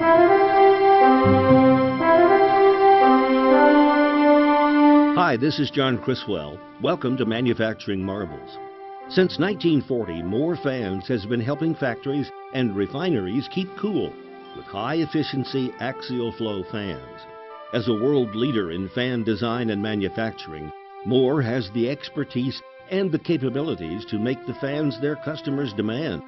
Hi, this is John Criswell. Welcome to Manufacturing Marvels. Since 1940, Moore Fans has been helping factories and refineries keep cool with high-efficiency axial flow fans. As a world leader in fan design and manufacturing, Moore has the expertise and the capabilities to make the fans their customers demand.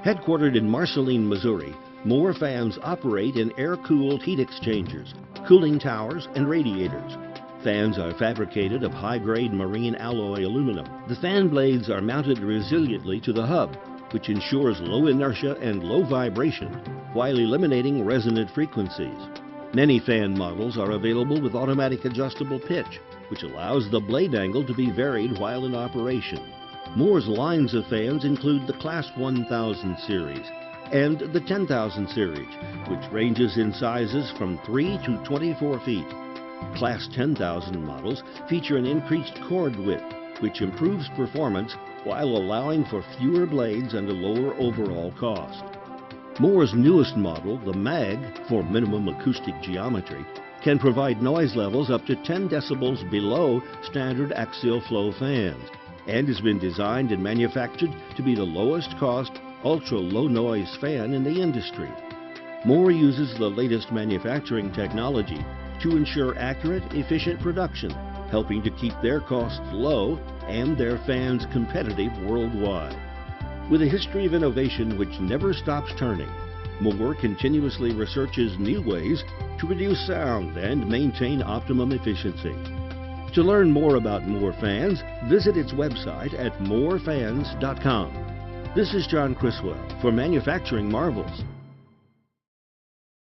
Headquartered in Marceline, Missouri, Moore Fans operate in air-cooled heat exchangers, cooling towers, and radiators. Fans are fabricated of high-grade marine alloy aluminum. The fan blades are mounted resiliently to the hub, which ensures low inertia and low vibration while eliminating resonant frequencies. Many fan models are available with automatic adjustable pitch, which allows the blade angle to be varied while in operation. Moore's lines of fans include the Class 1000 series and the 10,000 series, which ranges in sizes from 3 to 24 feet. Class 10,000 models feature an increased cord width, which improves performance while allowing for fewer blades and a lower overall cost. Moore's newest model, the MAG, for minimum acoustic geometry, can provide noise levels up to 10 decibels below standard axial flow fans and has been designed and manufactured to be the lowest cost, ultra-low noise fan in the industry. Moore uses the latest manufacturing technology to ensure accurate, efficient production, helping to keep their costs low and their fans competitive worldwide. With a history of innovation which never stops turning, Moore continuously researches new ways to reduce sound and maintain optimum efficiency. To learn more about Moore Fans, visit its website at moorefans.com. This is John Criswell for Manufacturing Marvels.